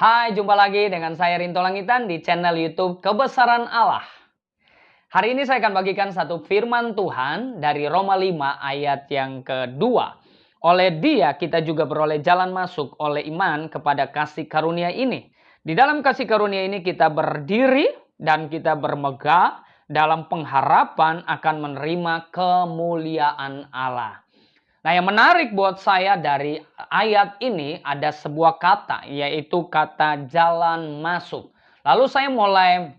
Hai, jumpa lagi dengan saya Rinto Langitan di channel YouTube Kebesaran Allah. Hari ini saya akan bagikan satu firman Tuhan dari Roma 5 ayat yang kedua. Oleh Dia kita juga beroleh jalan masuk oleh iman kepada kasih karunia ini. Di dalam kasih karunia ini kita berdiri dan kita bermegah dalam pengharapan akan menerima kemuliaan Allah. Nah, yang menarik buat saya dari ayat ini ada sebuah kata, yaitu kata jalan masuk. Lalu saya mulai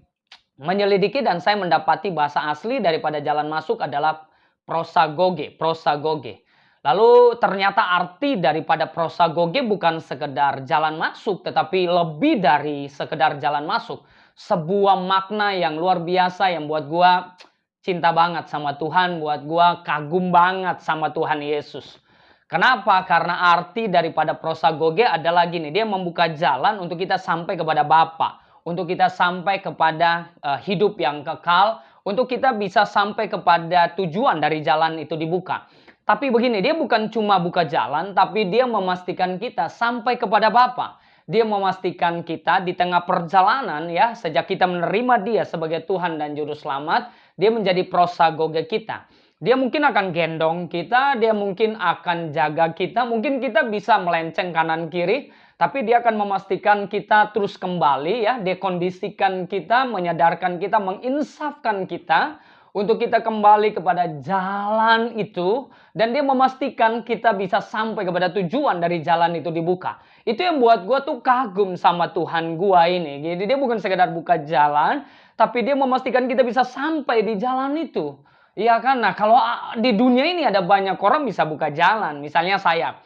menyelidiki dan saya mendapati bahasa asli daripada jalan masuk adalah prosagoge, prosagoge. Lalu ternyata arti daripada prosagoge bukan sekedar jalan masuk, tetapi lebih dari sekedar jalan masuk. Sebuah makna yang luar biasa yang buat gua cinta banget sama Tuhan, buat gua kagum banget sama Tuhan Yesus. Kenapa? Karena arti daripada prosagoge adalah gini, dia membuka jalan untuk kita sampai kepada Bapa, untuk kita sampai kepada hidup yang kekal, untuk kita bisa sampai kepada tujuan dari jalan itu dibuka. Tapi begini, dia bukan cuma buka jalan, tapi dia memastikan kita sampai kepada Bapa. Dia memastikan kita di tengah perjalanan ya, sejak kita menerima dia sebagai Tuhan dan Juru Selamat, dia menjadi prosagoge kita. Dia mungkin akan gendong kita, dia mungkin akan jaga kita, mungkin kita bisa melenceng kanan kiri, tapi dia akan memastikan kita terus kembali ya, dia kondisikan kita, menyadarkan kita, menginsafkan kita untuk kita kembali kepada jalan itu, dan dia memastikan kita bisa sampai kepada tujuan dari jalan itu dibuka. Itu yang buat gue tuh kagum sama Tuhan gue ini. Jadi dia bukan sekedar buka jalan, tapi dia memastikan kita bisa sampai di jalan itu. Iya kan? Nah, kalau di dunia ini ada banyak orang bisa buka jalan. Misalnya saya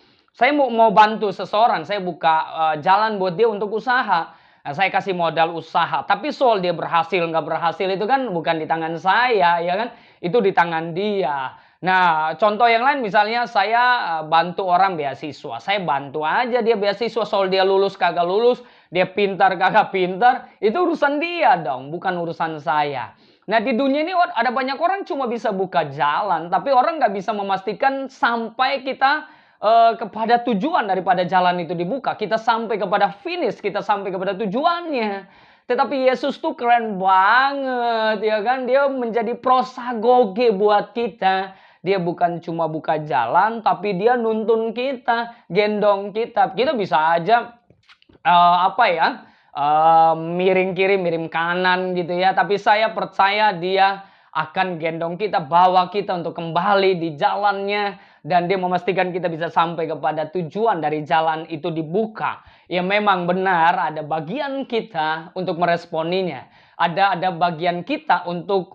mau bantu seseorang, saya buka jalan buat dia untuk usaha. Nah, saya kasih modal usaha, tapi soal dia berhasil nggak berhasil itu kan bukan di tangan saya, ya kan? Itu di tangan dia. Nah, contoh yang lain misalnya saya bantu orang beasiswa. Saya bantu aja dia beasiswa, soal dia lulus kagak lulus, dia pintar kagak pintar, itu urusan dia dong, bukan urusan saya. Nah, di dunia ini ada banyak orang cuma bisa buka jalan, tapi orang nggak bisa memastikan sampai kita kepada tujuan daripada jalan itu dibuka. Kita sampai kepada finish, kita sampai kepada tujuannya. Tetapi Yesus tuh keren banget, ya kan? Dia menjadi prosagoge buat kita. Dia bukan cuma buka jalan, tapi dia nuntun kita, gendong kita. Kita bisa aja miring kiri, miring kanan gitu ya. Tapi saya percaya dia akan gendong kita, bawa kita untuk kembali di jalannya, dan dia memastikan kita bisa sampai kepada tujuan dari jalan itu dibuka. Ya memang benar ada bagian kita untuk meresponinya. Ada bagian kita untuk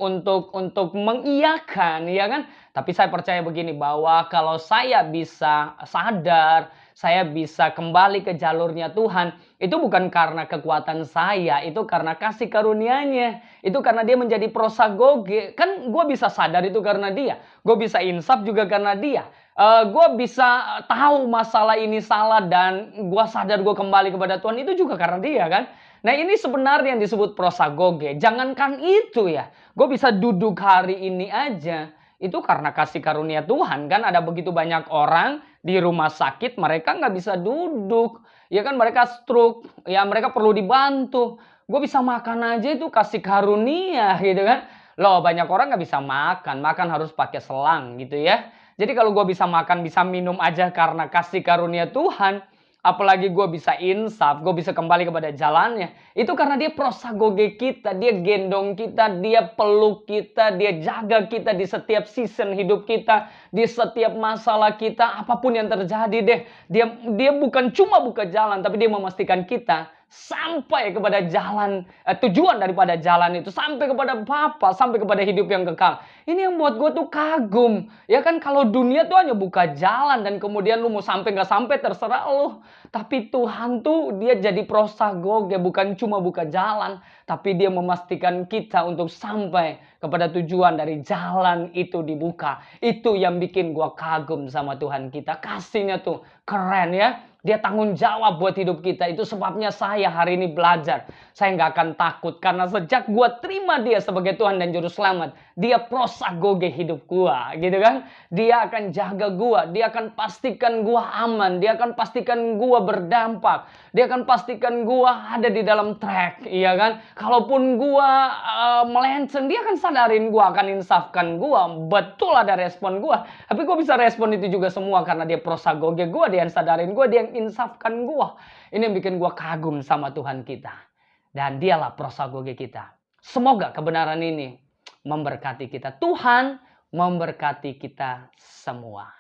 mengiyakan, ya kan? Tapi saya percaya begini, bahwa kalau saya bisa sadar, saya bisa kembali ke jalurnya Tuhan, itu bukan karena kekuatan saya, itu karena kasih karunia-Nya. Itu karena dia menjadi prosagoge. Kan gue bisa sadar itu karena dia. Gue bisa insaf juga karena dia. Gue bisa tahu masalah ini salah dan gue sadar gue kembali kepada Tuhan, itu juga karena dia kan. Nah, ini sebenarnya yang disebut prosagoge. Jangankan itu ya, gue bisa duduk hari ini aja, itu karena kasih karunia Tuhan kan. Ada begitu banyak orang di rumah sakit, mereka nggak bisa duduk, ya kan, mereka stroke, ya mereka perlu dibantu. Gue bisa makan aja itu kasih karunia gitu kan. Loh, banyak orang nggak bisa makan, makan harus pakai selang gitu ya. Jadi kalau gue bisa makan, bisa minum aja karena kasih karunia Tuhan, apalagi gue bisa insaf, gue bisa kembali kepada jalannya. Itu karena dia prosagoge kita, dia gendong kita, dia peluk kita, dia jaga kita di setiap season hidup kita, di setiap masalah kita, apapun yang terjadi deh. Dia bukan cuma buka jalan, tapi dia memastikan kita sampai kepada jalan, tujuan daripada jalan itu, sampai kepada Bapa, sampai kepada hidup yang kekal. Ini yang buat gue tuh kagum. Ya kan, kalau dunia tuh hanya buka jalan dan kemudian lu mau sampai nggak sampai terserah lu. Tapi Tuhan tuh dia jadi prosagoge, bukan cuma buka jalan, tapi dia memastikan kita untuk sampai kepada tujuan dari jalan itu dibuka. Itu yang bikin gue kagum sama Tuhan kita. Kasihnya tuh keren ya. Dia tanggung jawab buat hidup kita. Itu sebabnya saya hari ini belajar. Saya nggak akan takut. Karena sejak gua terima dia sebagai Tuhan dan Juru Selamat, dia prosagoge hidup gua. Gitu kan? Dia akan jaga gua. Dia akan pastikan gua aman. Dia akan pastikan gua berdampak. Dia akan pastikan gua ada di dalam track. Iya kan? Kalaupun gua melenceng, dia akan sadarin gua, akan insafkan gua. Betul ada respon gua. Tapi gua bisa respon itu juga semua karena dia prosagoge gua. Dia yang sadarin gua. Dia yang insafkan gua. Ini yang bikin gua kagum sama Tuhan kita. Dan dialah prosagoge kita. Semoga kebenaran ini memberkati kita. Tuhan memberkati kita semua.